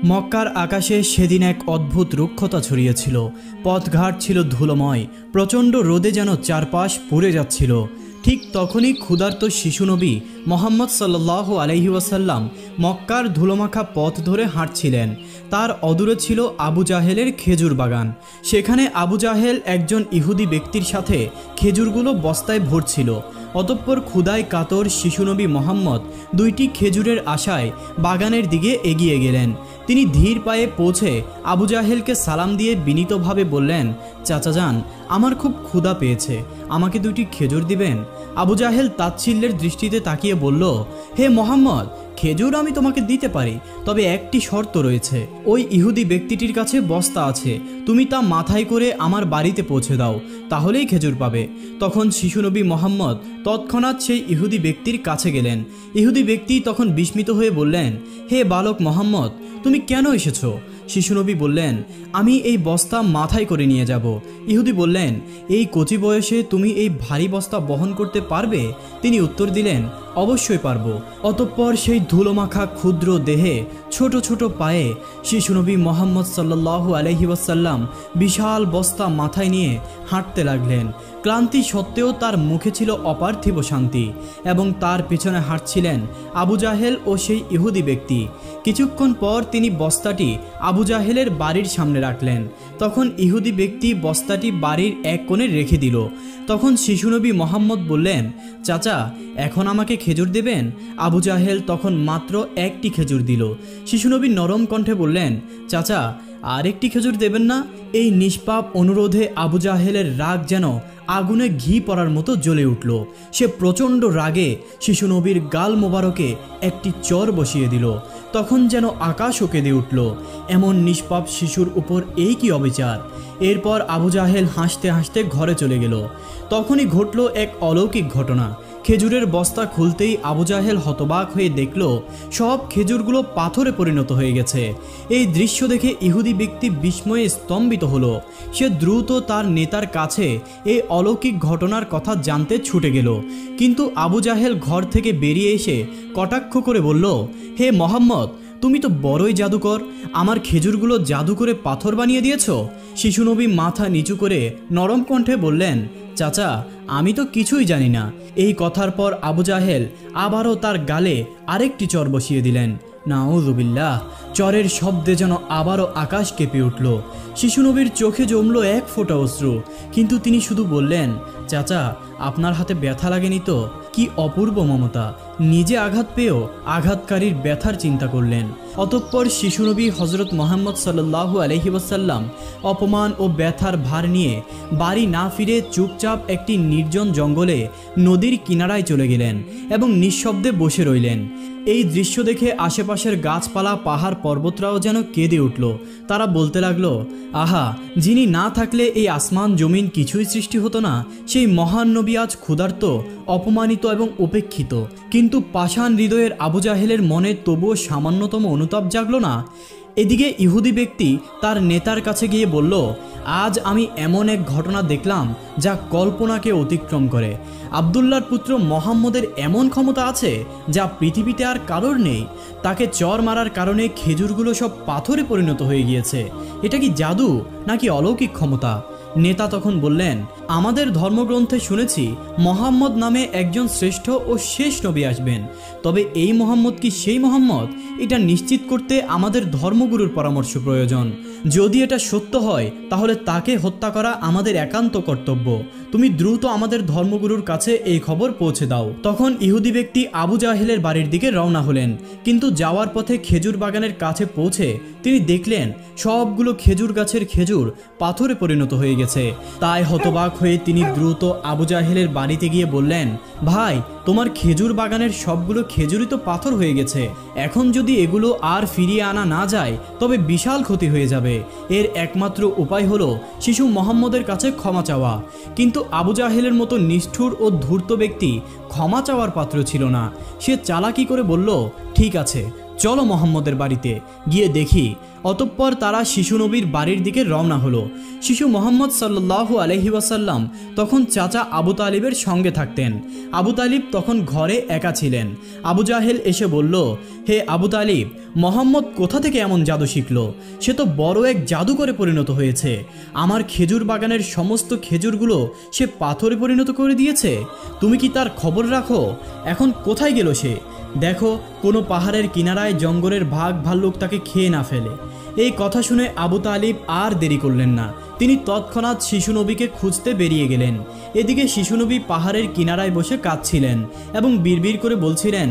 মক্কার আকাশে সেদিন এক অদ্ভুত রুক্ষতা ছড়িয়েছিল। পথঘাট ছিল ধুলোময়, প্রচণ্ড রোদে যেন চারপাশ পুড়ে যাচ্ছিল। ঠিক তখনই ক্ষুধার্ত শিশুনবী মোহাম্মদ সাল্লাল্লাহু আলাইহি ওয়াসাল্লাম মক্কার ধুলোমাখা পথ ধরে হাঁটছিলেন। তার অদূরে ছিল আবু জাহেলের খেজুর বাগান। সেখানে আবু জাহেল একজন ইহুদি ব্যক্তির সাথে খেজুরগুলো বস্তায় ভরছিল। অতঃপর ক্ষুধায় কাতর শিশুনবী মোহাম্মদ দুইটি খেজুরের আশায় বাগানের দিকে এগিয়ে গেলেন। তিনি ধীর পায়ে পৌঁছে আবু জাহেলকে সালাম দিয়ে বিনীতভাবে বললেন, চাচাজান, আমার খুব ক্ষুধা পেয়েছে, আমাকে দুইটি খেজুর দিবেন? আবু জাহেল তাচ্ছিল্যের দৃষ্টিতে তাকিয়ে বলল, হে মোহাম্মদ, খেজুর আমি তোমাকে দিতে পারি, তবে একটি শর্ত রয়েছে। ওই ইহুদি ব্যক্তিটির কাছে বস্তা আছে, তুমি তা মাথায় করে আমার বাড়িতে পৌঁছে দাও, তাহলেই খেজুর পাবে। তখন শিশুনবী মোহাম্মদ তৎক্ষণাৎ সেই ইহুদি ব্যক্তির কাছে গেলেন। ইহুদি ব্যক্তি তখন বিস্মিত হয়ে বললেন, হে বালক মোহাম্মদ, তুমি কেন এসেছো? শিশুনবী বললেন, আমি এই বস্তা মাথায় করে নিয়ে যাব। ইহুদি বললেন, এই কচি বয়সে তুমি এই ভারী বস্তা বহন করতে পারবে? তিনি উত্তর দিলেন, অবশ্যই পারবো। অতঃপর সেই ধুলোমাখা ক্ষুদ্র দেহে ছোট ছোট পায়ে শিশুনবী মোহাম্মদ সাল্লাল্লাহু আলাইহি ওয়াসাল্লাম বিশাল বস্তা মাথায় নিয়ে হাঁটতে লাগলেন। ক্লান্তি সত্ত্বেও তার মুখে ছিল অপার্থিব শান্তি, এবং তার পেছনে হাঁটছিলেন আবু জাহেল ও সেই ইহুদি ব্যক্তি। কিছুক্ষণ পর তিনি বস্তাটি আবু জাহেলের বাড়ির সামনে রাখলেন। তখন ইহুদি ব্যক্তি বস্তাটি বাড়ির এক কোণে রেখে দিল। তখন শিশুনবী মোহাম্মদ বললেন, চাচা, এখন আমাকে খেজুর দেবেন? আবু জাহেল তখন মাত্র একটি খেজুর দিল। শিশুনবী নরম কণ্ঠে বললেন, চাচা, আরেকটি খেজুর দেবেন না? এই নিষ্পাপ অনুরোধে আবু জাহেলের রাগ যেন আগুনে ঘি পড়ার মতো জ্বলে উঠল। সে প্রচণ্ড রাগে শিশুনবীর গাল মোবারকে একটি চর বসিয়ে দিল। তখন যেন আকাশও কেঁদে উঠল। এমন নিষ্পাপ শিশুর উপর এই কি অবিচার! এরপর আবু জাহেল হাসতে হাসতে ঘরে চলে গেল। তখনই ঘটল এক অলৌকিক ঘটনা। খেজুরের বস্তা খুলতেই আবু জাহেল হতবাক হয়ে দেখল সব খেজুরগুলো পাথরে পরিণত হয়ে গেছে। এই দৃশ্য দেখে ইহুদি ব্যক্তি বিস্ময়ে স্তম্ভিত হলো। সে দ্রুত তার নেতার কাছে এই অলৌকিক ঘটনার কথা জানতে ছুটে গেল। কিন্তু আবু জাহেল ঘর থেকে বেরিয়ে এসে কটাক্ষ করে বলল, হে মোহাম্মদ, তুমি তো বড়ই জাদুকর, আমার খেজুরগুলো জাদু করে পাথর বানিয়ে দিয়েছ। শিশুনবী মাথা নিচু করে নরম কণ্ঠে বললেন, চাচা, আমি তো কিছুই জানি না। এই কথার পর আবু জাহেল আবারও তার গালে আরেকটি চর বসিয়ে দিলেন। নাউযুবিল্লাহ! চরের শব্দে যেন আবারও আকাশ কেঁপে উঠল। শিশুনবীর চোখে জমল এক ফোঁটা অশ্রু, কিন্তু তিনি শুধু বললেন, চাচা, আপনার হাতে ব্যথা লাগেনি তো? কি অপূর্ব মমতা! নিজে আঘাত পেয়েও আঘাতকারীর ব্যথার চিন্তা করলেন। অতঃপর শিশুনবী হজরত মোহাম্মদ সাল্লাল্লাহু আলাইহি ওয়াসাল্লাম অপমান ও ব্যথার ভার নিয়ে বাড়ি না ফিরে চুপচাপ একটি নির্জন জঙ্গলে নদীর কিনারায় চলে গেলেন এবং নিঃশব্দে বসে রইলেন। এই দৃশ্য দেখে আশেপাশের গাছপালা, পাহাড়, পর্বতরাও যেন কেঁদে উঠল। তারা বলতে লাগলো, আহা, যিনি না থাকলে এই আসমান জমিন কিছুই সৃষ্টি হতো না। সেই মহান নবী আজ ক্ষুধার্ত, অপমানিত এবং উপেক্ষিত। কিন্তু পাষাণ হৃদয়ের আবু জাহেলের মনে তবুও সামান্যতম অনুতাপ জাগলো না। এদিকে ইহুদি ব্যক্তি তার নেতার কাছে গিয়ে বলল, আজ আমি এমন এক ঘটনা দেখলাম যা কল্পনাকে অতিক্রম করে। আবদুল্লাহর পুত্র মোহাম্মদের এমন ক্ষমতা আছে যা পৃথিবীতে আর কারোর নেই। তাকে চর মারার কারণে খেজুরগুলো সব পাথরে পরিণত হয়ে গিয়েছে। এটা কি জাদু নাকি অলৌকিক ক্ষমতা? নেতা তখন বললেন, আমাদের ধর্মগ্রন্থে শুনেছি মোহাম্মদ নামে একজন শ্রেষ্ঠ ও শেষ নবী আসবেন। তবে এই মোহাম্মদ কি সেই মোহাম্মদ? এটা নিশ্চিত করতে আমাদের ধর্মগুরুর পরামর্শ প্রয়োজন। যদি এটা সত্য হয় তাহলে তাকে হত্যা করা আমাদের একান্ত কর্তব্য। তুমি দ্রুত আমাদের ধর্মগুরুর কাছে এই খবর পৌঁছে দাও। তখন ইহুদি ব্যক্তি আবু জাহেলের বাড়ির দিকে রওনা হলেন। কিন্তু যাওয়ার পথে খেজুর বাগানের কাছে পৌঁছে তিনি দেখলেন সবগুলো খেজুর গাছের খেজুর পাথরে পরিণত হয়ে গেছে। তাই হতবাক হয়ে তিনি দ্রুত আবু জাহেলের বাড়িতে গিয়ে বললেন, ভাই, তোমার খেজুর বাগানের সবগুলো খেজুরই তো পাথর হয়ে গেছে। এখন যদি এগুলো আর ফিরিয়ে আনা না যায় তবে বিশাল ক্ষতি হয়ে যাবে। এর একমাত্র উপায় হলো শিশু মোহাম্মদের কাছে ক্ষমা চাওয়া। কিন্তু আবু জাহেলের মতো নিষ্ঠুর ও ধূর্ত ব্যক্তি ক্ষমা চাওয়ার পাত্র ছিল না। সে চালাকি করে বলল, ঠিক আছে, চলো মোহাম্মদের বাড়িতে গিয়ে দেখি। অতঃপর তারা শিশু নবীর বাড়ির দিকে রওনা হলো। শিশু মোহাম্মদ সাল্লাল্লাহু আলাইহি ওয়াসাল্লাম তখন চাচা আবু তালিবের সঙ্গে থাকতেন। আবু তালিব তখন ঘরে একা ছিলেন। আবু জাহেল এসে বলল, হে আবু তালিব, মোহাম্মদ কোথা থেকে এমন জাদু শিখল? সে তো বড় এক জাদুকরে পরিণত হয়েছে। আমার খেজুর বাগানের সমস্ত খেজুরগুলো সে পাথরে পরিণত করে দিয়েছে। তুমি কি তার খবর রাখো? এখন কোথায় গেল সে? দেখো কোনো পাহাড়ের কিনারায় জঙ্গলের বাঘ ভাল্লুক তাকে খেয়ে না ফেলে। এই কথা শুনে আবু তালিব আর দেরি করলেন না। তিনি তৎক্ষণাৎ শিশু নবীকে খুঁজতে বেরিয়ে গেলেন। এদিকে শিশু নবী পাহাড়ের কিনারায় বসে কাঁদছিলেন এবং বিড়বিড় করে বলছিলেন,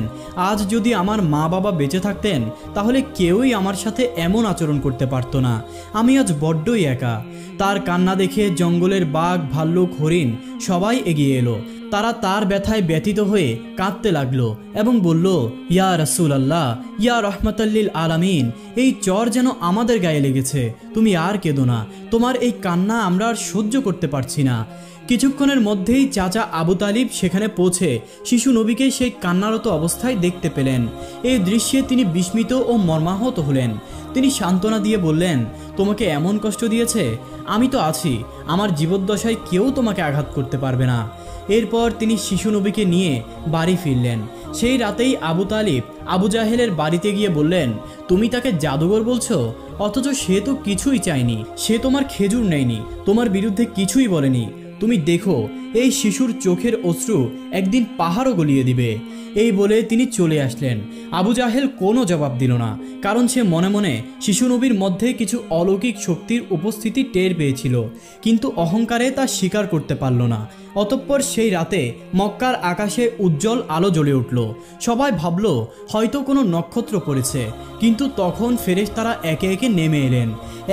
আজ যদি আমার মা বাবা বেঁচে থাকতেন তাহলে কেউই আমার সাথে এমন আচরণ করতে পারতো না। আমি আজ বড্ডই একা। তার কান্না দেখে জঙ্গলের বাঘ ভাল্লুক হরিণ সবাই এগিয়ে এলো। তারা তার ব্যথায় ব্যথিত হয়ে কাঁদতে লাগলো এবং বলল, ইয়া রাসূলুল্লাহ, ইয়া রাহমাতাল্লিল আলামিন, এই জ্বর যেন আমাদের গায়ে লেগেছে। তুমি আর কেঁদো না। তোমার এই কান্না আমরা আর সহ্য করতে পারছি না। কিছুক্ষণের মধ্যেই চাচা আবু তালিব সেখানে পৌঁছে শিশু নবীকে সেই কান্নারত অবস্থায় দেখতে পেলেন। এই দৃশ্যে তিনি বিস্মিত ও মর্মাহত হলেন। তিনি সান্ত্বনা দিয়ে বললেন, তোমাকে এমন কষ্ট দিয়েছে? আমি তো আছি। আমার জীবদ্দশায় কেউ তোমাকে আঘাত করতে পারবে না। এরপর তিনি শিশু নবীকে নিয়ে বাড়ি ফিরলেন। সেই রাতেই আবু তালিব আবু জাহেলের বাড়িতে গিয়ে বললেন, তুমি তাকে জাদুঘর বলছো? অথচ সে তো কিছুই চায়নি। সে তোমার খেজুর নেয়নি, তোমার বিরুদ্ধে কিছুই বলেনি। তুমি দেখো, এই শিশুর চোখের অশ্রু একদিন পাহাড়ও গলিয়ে দিবে। এই বলে তিনি চলে আসলেন। আবু জাহেল কোনো জবাব দিল না, কারণ সে মনে মনে শিশু নবীর মধ্যে কিছু অলৌকিক শক্তির উপস্থিতি টের পেয়েছিল, কিন্তু অহংকারে তা স্বীকার করতে পারল না। অতঃপর সেই রাতে মক্কার আকাশে উজ্জ্বল আলো জ্বলে উঠল। সবাই ভাবল হয়তো কোনো নক্ষত্র পড়েছে, কিন্তু তখন ফেরেশতারা একে একে নেমে এলেন।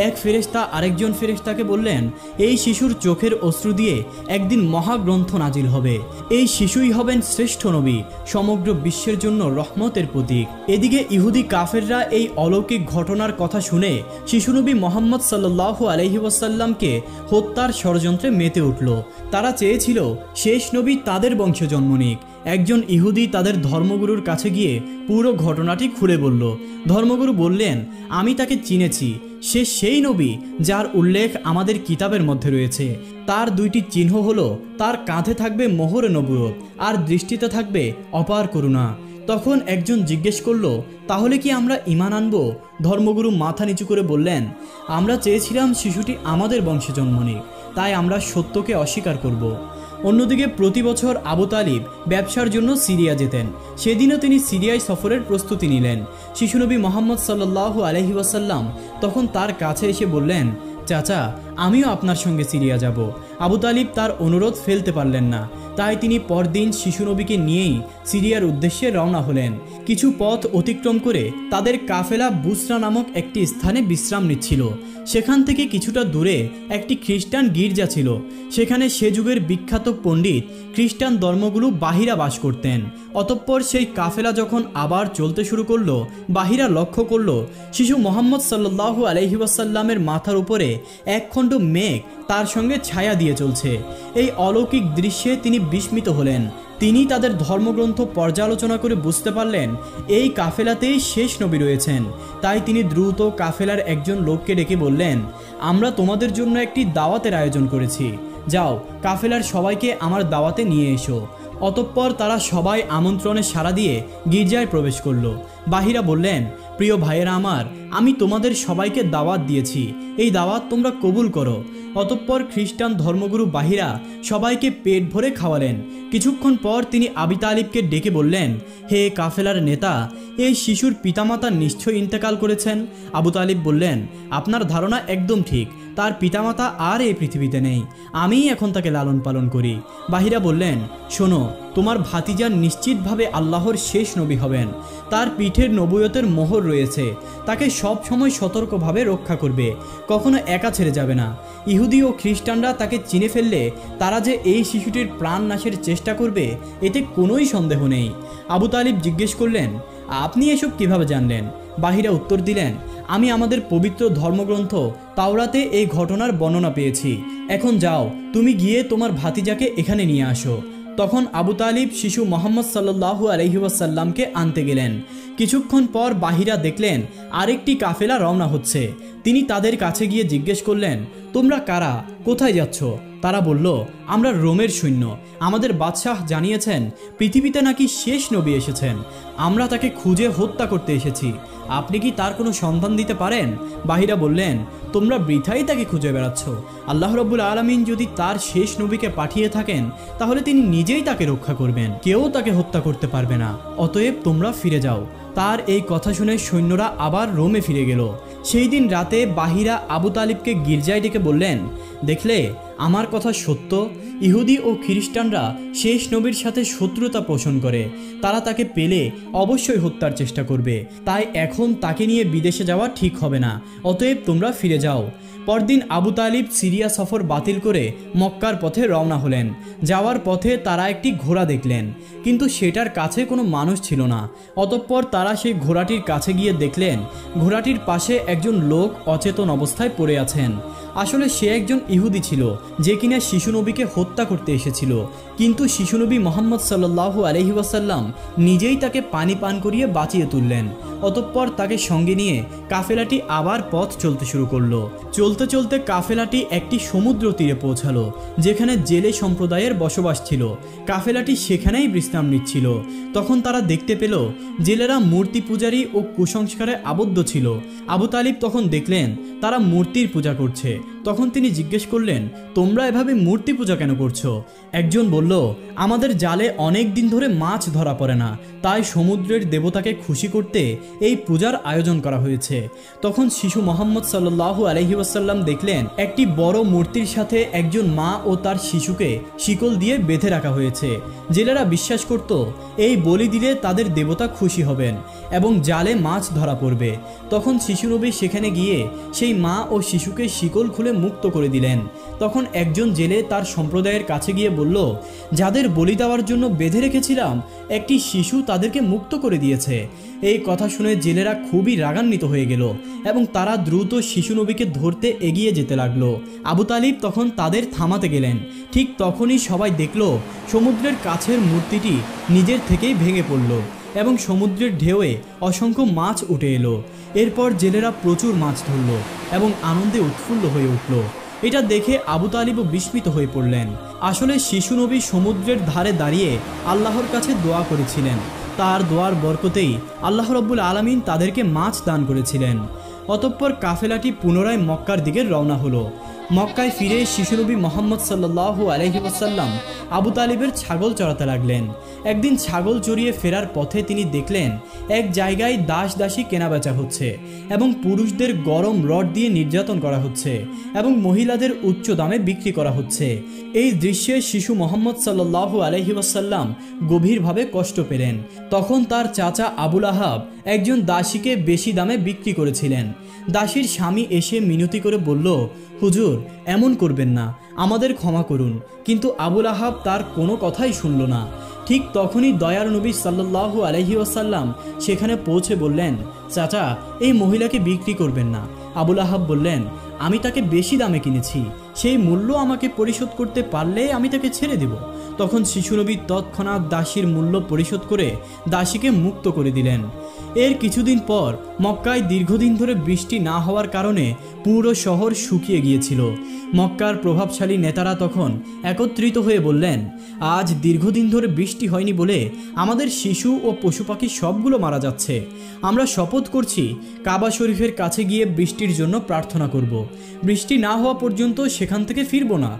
এক ফেরেশতা আরেকজন ফেরেশতাকে বললেন, এই শিশুর চোখের অশ্রু দিয়ে একদিন মহাগ্রন্থ নাজিল হবে। এই শিশুই হবেন শ্রেষ্ঠ নবী, সমগ্র বিশ্বের জন্য রহমতের প্রতীক। এদিকে ইহুদি কাফেররা এই অলৌকিক ঘটনার কথা শুনে শিশুনবী মোহাম্মদ সাল্লাল্লাহু আলাইহি ওয়াসাল্লামকে হত্যার ষড়যন্ত্রে মেতে উঠল। তারা চেয়েছিল শেষ নবী তাদের বংশে জন্ম নিক। একজন ইহুদি তাদের ধর্মগুরুর কাছে গিয়ে পুরো ঘটনাটি খুলে বলল। ধর্মগুরু বললেন, আমি তাকে চিনেছি। সে সেই নবী যার উল্লেখ আমাদের কিতাবের মধ্যে রয়েছে। তার দুইটি চিহ্ন হলো, তার কাঁধে থাকবে মোহরে নবুয়ত আর দৃষ্টিতে থাকবে অপার করুণা। তখন একজন জিজ্ঞেস করল, তাহলে কি আমরা ঈমান আনব? ধর্মগুরু মাথা নিচু করে বললেন, আমরা চেয়েছিলাম শিশুটি আমাদের বংশে জন্ম নিক, তাই আমরা সত্যকে অস্বীকার করব। অন্যদিকে প্রতি বছর আবু তালিব ব্যবসার জন্য সিরিয়া যেতেন। সেদিনও তিনি সিরিয়ায় সফরের প্রস্তুতি নিলেন। শিশুনবী মোহাম্মদ সাল্লাল্লাহু আলাইহি ওয়াসাল্লাম তখন তার কাছে এসে বললেন, চাচা, আমিও আপনার সঙ্গে সিরিয়া যাব। আবু তালিব তার অনুরোধ ফেলতে পারলেন না, তাই তিনি পরদিন শিশুনবীকে নিয়েই সিরিয়ার উদ্দেশ্যে রওনা হলেন। কিছু পথ অতিক্রম করে তাদের কাফেলা বুসরা নামক একটি স্থানে বিশ্রাম নিচ্ছিল। সেখান থেকে কিছুটা দূরে একটি খ্রিস্টান গির্জা ছিল। সেখানে সে যুগের বিখ্যাত পণ্ডিত খ্রিস্টান ধর্মগুলো বাহিরা বাস করতেন। অতঃপর সেই কাফেলা যখন আবার চলতে শুরু করলো, বাহিরা লক্ষ্য করলো শিশু মোহাম্মদ সাল্লাল্লাহু আলাইহি ওয়াসাল্লামের মাথার উপরে একখণ্ড মেঘ তার সঙ্গে ছায়া দিয়ে চলছে। এই অলৌকিক দৃশ্যে তিনি বিস্মিত হলেন। তিনি তাদের ধর্মগ্রন্থ পর্যালোচনা করে বুঝতে পারলেন এই কাফেলাতেই শেষ নবী রয়েছেন। তাই তিনি দ্রুত কাফেলার একজন লোককে ডেকে বললেন, আমরা তোমাদের জন্য একটি দাওয়াতের আয়োজন করেছি। যাও, কাফেলার সবাইকে আমার দাওয়াতে নিয়ে এসো। অতঃপর তারা সবাই আমন্ত্রণে সাড়া দিয়ে গির্জায় প্রবেশ করল। বাহিরা বললেন, প্রিয় ভাইয়েরা আমার, আমি তোমাদের সবাইকে দাওয়াত দিয়েছি, এই দাওয়াত তোমরা কবুল করো। অতঃপর খ্রিস্টান ধর্মগুরু বাহিরা সবাইকে পেট ভরে খাওয়ালেন। কিছুক্ষণ পর তিনি আবু তালিবকে ডেকে বললেন, হে কাফেলার নেতা, এই শিশুর পিতামাতা নিশ্চয়ই ইন্তেকাল করেছেন। আবু তালিব বললেন, আপনার ধারণা একদম ঠিক, তার পিতামাতা আর এই পৃথিবীতে নেই, আমিই এখন তাকে লালন পালন করি। বাহিরা বললেন, শোনো, তোমার ভাতিজা নিশ্চিতভাবে আল্লাহর শেষ নবী হবেন। তার পিঠের নবুয়তের মোহর রয়েছে, তাকে সব সময় সতর্কভাবে রক্ষা করবে, কখনো একা ছেড়ে যাবে না। ইহুদি ও খ্রিস্টানরা তাকে চিনে ফেললে তারা যে এই শিশুটির প্রাণ নাশের চেষ্টা করবে এতে কোনোই সন্দেহ নেই। আবু তালিব জিজ্ঞেস করলেন, আপনি এসব কিভাবে জানলেন? বাহিরা উত্তর দিলেন, আমি আমাদের পবিত্র ধর্মগ্রন্থ তাওরাতে এই ঘটনার বর্ণনা পেয়েছি। এখন যাও, তুমি গিয়ে তোমার ভাতিজাকে এখানে নিয়ে আসো। তখন আবু তালিব শিশু মোহাম্মদ সাল্লাল্লাহু আলাইহি ওয়াসাল্লামকে আনতে গেলেন। কিছুক্ষণ পর বাহিরা দেখলেন আরেকটি কাফেলা রওনা হচ্ছে। তিনি তাদের কাছে গিয়ে জিজ্ঞেস করলেন, তোমরা কারা, কোথায় যাচ্ছ? তারা বলল, আমরা রোমের সৈন্য। আমাদের বাদশাহ জানিয়েছেন পৃথিবীতে নাকি শেষ নবী এসেছেন। আমরা তাকে খুঁজে হত্যা করতে এসেছি। আপনি কি তার কোনো সন্ধান দিতে পারেন? বাহিরা বললেন, তোমরা বৃথাই তাকে খুঁজে বেড়াচ্ছ। আল্লাহ রাব্বুল আলামিন যদি তার শেষ নবীকে পাঠিয়ে থাকেন তাহলে তিনি নিজেই তাকে রক্ষা করবেন, কেউ তাকে হত্যা করতে পারবে না। অতএব তোমরা ফিরে যাও। তার এই কথা শুনে সৈন্যরা আবার রোমে ফিরে গেল। সেই দিন রাতে বাহিরা আবু তালিবকে গির্জায় ডেকে বললেন, দেখলে আমার কথা সত্য, ইহুদি ও খ্রিস্টানরা শেষ নবীর সাথে শত্রুতা পোষণ করে। তারা তাকে পেলে অবশ্যই হত্যার চেষ্টা করবে। তাই এখন তাকে নিয়ে বিদেশে যাওয়া ঠিক হবে না। অতএব তোমরা ফিরে যাও। পরদিন আবু তালিব সিরিয়া সফর বাতিল করে মক্কার পথে রওনা হলেন। যাওয়ার পথে তারা একটি ঘোড়া দেখলেন, কিন্তু সেটার কাছে কোনো মানুষ ছিল না। অতঃপর তারা সেই ঘোড়াটির কাছে গিয়ে দেখলেন ঘোড়াটির পাশে একজন লোক অচেতন অবস্থায় পড়ে আছেন। আসলে সে একজন ইহুদি ছিল, যে কিনা শিশু নবীকে হত্যা করতে এসেছিল। কিন্তু শিশুনবী মোহাম্মদ সাল্লাল্লাহু আলাইহি ওয়াসাল্লাম নিজেই তাকে পানি পান করিয়ে বাঁচিয়ে তুললেন। অতঃপর তাকে সঙ্গে নিয়ে কাফেলাটি আবার পথ চলতে শুরু করলো। চলতে চলতে কাফেলাটি একটি সমুদ্র তীরে পৌঁছালো, যেখানে জেলে সম্প্রদায়ের বসবাস ছিল। কাফেলাটি সেখানেই বিশ্রাম নিচ্ছিল। তখন তারা দেখতে পেল জেলেরা মূর্তি পূজারী ও কুসংস্কারে আবদ্ধ ছিল। আবু তালিব তখন দেখলেন তারা মূর্তির পূজা করছে। তখন তিনি জিজ্ঞেস করলেন, তোমরা এভাবে মূর্তি পূজা কেন করছো? একজন বলল, আমাদের জালে অনেক দিন ধরে মাছ ধরা পড়ে না, তাই সমুদ্রের দেবতাকে খুশি করতে এই পূজার আয়োজন করা হয়েছে। তখন শিশু মোহাম্মদ সাল্লাল্লাহু আলাইহি ওয়াসাল্লাম দেখলেন একটি বড় মূর্তির সাথে একজন মা ও তার শিশুকে শিকল দিয়ে বেঁধে রাখা হয়েছে। জেলেরা বিশ্বাস করত এই বলি দিলে তাদের দেবতা খুশি হবেন এবং জালে মাছ ধরা পড়বে। তখন শিশু নবী সেখানে গিয়ে সেই মা ও শিশুকে শিকল খুলে মুক্ত করে দিলেন। তখন একজন জেলে তার সম্প্রদায়ের কাছে গিয়ে বলল, যাদের বলি দেওয়ার জন্য বেঁধে রেখেছিলাম একটি শিশু তাদেরকে মুক্ত করে দিয়েছে। এই কথা শুনে জেলেরা খুবই রাগান্বিত হয়ে গেল এবং তারা দ্রুত শিশু নবীকে ধরতে এগিয়ে যেতে লাগলো। আবু তালিব তখন তাদের থামাতে গেলেন। ঠিক তখনই সবাই দেখল সমুদ্রের কাছের মূর্তিটি নিজের থেকেই ভেঙে পড়ল এবং সমুদ্রের ঢেউয়ে অসংখ্য মাছ উঠে এলো। এরপর জেলেরা প্রচুর মাছ ধরল এবং আনন্দে উৎফুল্ল হয়ে উঠল। এটা দেখে আবু তালিবও বিস্মিত হয়ে পড়লেন। আসলে শিশু নবী সমুদ্রের ধারে দাঁড়িয়ে আল্লাহর কাছে দোয়া করেছিলেন। তার দোয়ার বরকতেই আল্লাহ রাব্বুল আলামিন তাদেরকে মাছ দান করেছিলেন। অতঃপর কাফেলাটি পুনরায় মক্কার দিকে রওনা হলো। মক্কায় ফিরে শিশুনবী মোহাম্মদ সাল্লাল্লাহু আলাইহি ওয়াসাল্লাম আবু তালিবের ছাগল চড়াতে লাগলেন। একদিন ছাগল চড়িয়ে ফেরার পথে তিনি দেখলেন এক জায়গায় দাস দাসী কেনাবেচা হচ্ছে এবং পুরুষদের গরম রড দিয়ে নির্যাতন করা হচ্ছে এবং মহিলাদের উচ্চ দামে বিক্রি করা হচ্ছে। এই দৃশ্যে শিশু মোহাম্মদ সাল্লাল্লাহু আলাইহি ওয়াসাল্লাম গভীরভাবে কষ্ট পেলেন। তখন তার চাচা আবুল আহাব একজন দাসীকে বেশি দামে বিক্রি করেছিলেন। দাসীর স্বামী এসে মিনতি করে বলল, হুজুর, এমন করবেন না, আমাদের ক্ষমা করুন। কিন্তু আবুল আহাব তার কোনো কথাই শুনল না। ঠিক তখনই দয়ার নবী সাল্লাল্লাহু আলাইহি ওয়াসাল্লাম সেখানে পৌঁছে বললেন, চাচা, এই মহিলাকে বিক্রি করবেন না। আবুল আহাব বললেন, আমি তাকে বেশি দামে কিনেছি, সেই মূল্য আমাকে পরিশোধ করতে পারলে আমি তাকে ছেড়ে দেব। তখন শিশুনবী তৎক্ষণাৎ দাসীর মূল্য পরিশোধ করে দাসীকে মুক্ত করে দিলেন। এর কিছুদিন পর মক্কায় দীর্ঘদিন ধরে বৃষ্টি না হওয়ার কারণে পুরো শহর শুকিয়ে গিয়েছিল। মক্কার প্রভাবশালী নেতারা তখন একত্রিত হয়ে বললেন, আজ দীর্ঘদিন ধরে বৃষ্টি হয়নি বলে আমাদের শিশু ও পশু পাখি সবগুলো মারা যাচ্ছে। আমরা শপথ করছি কাবা শরীফের কাছে গিয়ে বৃষ্টির জন্য প্রার্থনা করব। বৃষ্টি না হওয়া পর্যন্ত সেখান থেকে ফিরব না।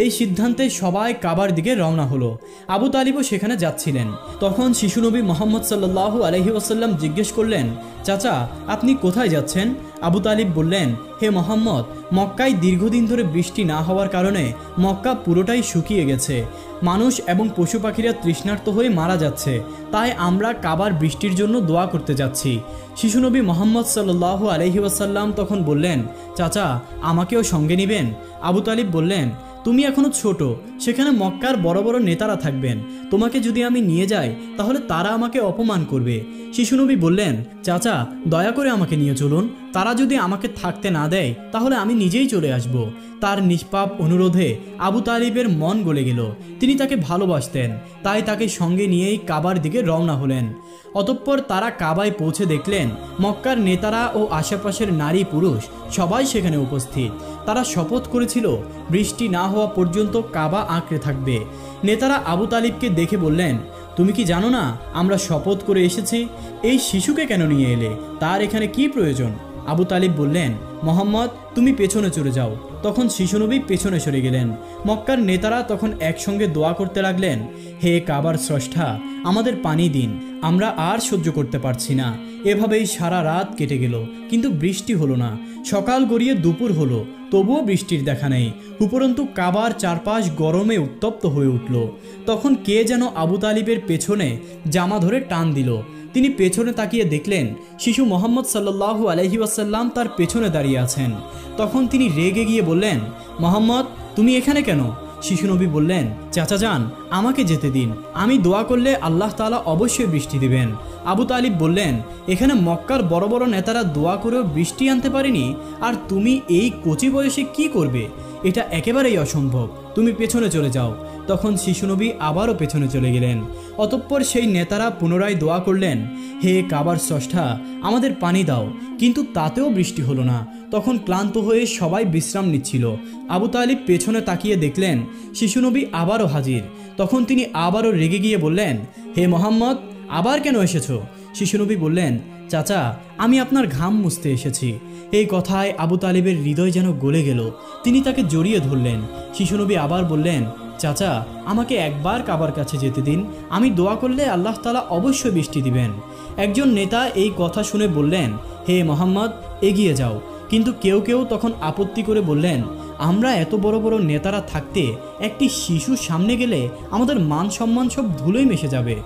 এই সিদ্ধান্তে সবাই কাবার দিকে রওনা হলো। আবু তালিবও সেখানে যাচ্ছিলেন। তখন শিশুনবী মোহাম্মদ সাল্লাল্লাহু আলাইহি ওয়াসাল্লাম জিজ্ঞেস করলেন, চাচা, আপনি কোথায় যাচ্ছেন? আবু তালিব বললেন, হে মোহাম্মদ, মক্কায় দীর্ঘদিন ধরে বৃষ্টি না হওয়ার কারণে মক্কা পুরোটাই শুকিয়ে গেছে। মানুষ এবং পশু পাখিরা তৃষ্ণার্ত হয়ে মারা যাচ্ছে। তাই আমরা কাবার বৃষ্টির জন্য দোয়া করতে যাচ্ছি। শিশুনবী মোহাম্মদ সাল্লাল্লাহু আলাইহি ওয়াসাল্লাম তখন বললেন, চাচা, আমাকেও সঙ্গে নেবেন? আবু তালিব বললেন, তুমি এখনো ছোট, সেখানে মক্কার বড় বড় নেতারা থাকবেন। তোমাকে যদি আমি নিয়ে যাই তাহলে তারা আমাকে অপমান করবে। শিশুনবী বললেন, চাচা, দয়া করে আমাকে নিয়ে চলুন, তারা যদি আমাকে থাকতে না দেয় তাহলে আমি নিজেই চলে আসব। তার নিষ্পাপ অনুরোধে আবু তালিবের মন গলে গেল। তিনি তাকে ভালোবাসতেন, তাই তাকে সঙ্গে নিয়েই কাবার দিকে রওনা হলেন। অতঃপর তারা কাবায় পৌঁছে দেখলেন মক্কার নেতারা ও আশেপাশের নারী পুরুষ সবাই সেখানে উপস্থিত। তারা শপথ করেছিল বৃষ্টি না হওয়া পর্যন্ত কাবা আঁকড়ে থাকবে। নেতারা আবু তালিবকে দেখে বললেন, তুমি কি জানো না আমরা শপথ করে এসেছি? এই শিশুকে কেন নিয়ে এলে? তার এখানে কি প্রয়োজন? আবু তালিব বললেন, মোহাম্মদ তুমি পেছনে চলে যাও। তখন শিশুনবী পেছনে সরে গেলেন। মক্কার নেতারা তখন একসঙ্গে দোয়া করতে লাগলেন, হে কাবার স্রষ্টা, আমাদের পানি দিন, আমরা আর সহ্য করতে পারছি না। এভাবেই সারা রাত কেটে গেল, কিন্তু বৃষ্টি হলো না। সকাল গড়িয়ে দুপুর হলো, তবুও বৃষ্টির দেখা নেই। উপরন্তু কাবার চারপাশ গরমে উত্তপ্ত হয়ে উঠল। তখন কে যেন আবু তালিবের পেছনে জামা ধরে টান দিল। তিনি পেছনে তাকিয়ে দেখলেন শিশু মোহাম্মদ সাল্লাল্লাহু আলাইহি ওয়াসাল্লাম তার পেছনে দাঁড়িয়ে আছেন। তখন তিনি রেগে গিয়ে বললেন, মোহাম্মদ তুমি এখানে কেন? শিশু নবী বললেন, চাচা যান, আমাকে যেতে দিন, আমি দোয়া করলে আল্লাহ তাআলা অবশ্যই বৃষ্টি দিবেন। আবু তালিব বললেন, এখানে মক্কার বড় বড় নেতারা দোয়া করেও বৃষ্টি আনতে পারেনি, আর তুমি এই কচি বয়সে কি করবে? এটা একেবারেই অসম্ভব, তুমি পেছনে চলে যাও। তখন শিশুনবী আবারও পেছনে চলে গেলেন। অতঃপর সেই নেতারা পুনরায় দোয়া করলেন, হে কাবার স্রষ্টা, আমাদের পানি দাও, কিন্তু তাতেও বৃষ্টি হলো না। তখন ক্লান্ত হয়ে সবাই বিশ্রাম নিচ্ছিল। আবু তালিব পেছনে তাকিয়ে দেখলেন শিশুনবী আবারও হাজির। তখন তিনি আবারও রেগে গিয়ে বললেন, হে মোহাম্মদ, আবার কেন এসেছো? শিশুনবী বললেন, চাচা আমি আপনার ঘাম মুছতে এসেছি। এই কথায় আবু তালিবের হৃদয় যেন গলে গেল। তিনি তাকে জড়িয়ে ধরলেন। শিশুনবী আবার বললেন, চাচা আমাকে একবার কাবার কাছে যেতে দিন, আমি দোয়া করলে আল্লাহ তাআলা অবশ্যই বৃষ্টি দিবেন। একজন নেতা এই কথা শুনে বললেন, হে মোহাম্মদ এগিয়ে যাও। কিন্তু কেউ কেউ তখন আপত্তি করে বললেন, আমরা এত বড় বড় নেতারা থাকতে একটি শিশু সামনে গেলে আমাদের মান সম্মান সব ধুলোয় মিশে যাবে।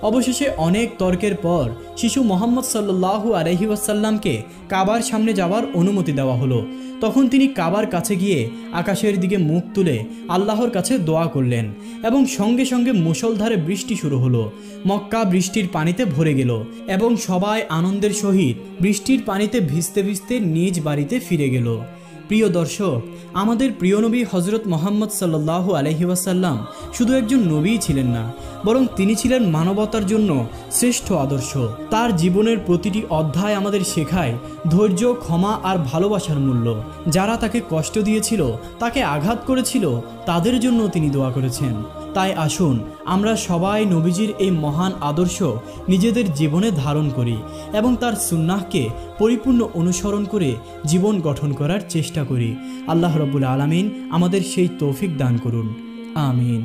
অবশেষে অনেক তর্কের পর শিশু মোহাম্মদ সাল্লাল্লাহু আলাইহি ওয়াসাল্লামকে কাবার সামনে যাওয়ার অনুমতি দেওয়া হলো। তখন তিনি কাবার কাছে গিয়ে আকাশের দিকে মুখ তুলে আল্লাহর কাছে দোয়া করলেন এবং সঙ্গে সঙ্গে মুষলধারে বৃষ্টি শুরু হলো। মক্কা বৃষ্টির পানিতে ভরে গেল এবং সবাই আনন্দের সহিত বৃষ্টির পানিতে ভিজতে ভিজতে নিজ বাড়িতে ফিরে গেল। প্রিয় দর্শক, আমাদের প্রিয় নবী হজরত মোহাম্মদ সাল্লাল্লাহু আলাইহি ওয়াসাল্লাম শুধু একজন নবীই ছিলেন না, বরং তিনি ছিলেন মানবতার জন্য শ্রেষ্ঠ আদর্শ। তার জীবনের প্রতিটি অধ্যায় আমাদের শেখায় ধৈর্য, ক্ষমা আর ভালোবাসার মূল্য। যারা তাকে কষ্ট দিয়েছিল, তাকে আঘাত করেছিল, তাদের জন্য তিনি দোয়া করেছেন। তাই আসুন আমরা সবাই নবীজির এই মহান আদর্শ নিজেদের জীবনে ধারণ করি এবং তার সুন্নাহকে পরিপূর্ণ অনুসরণ করে জীবন গঠন করার চেষ্টা করি। আল্লাহ রাব্বুল আলামিন আমাদের সেই তৌফিক দান করুন। আমিন।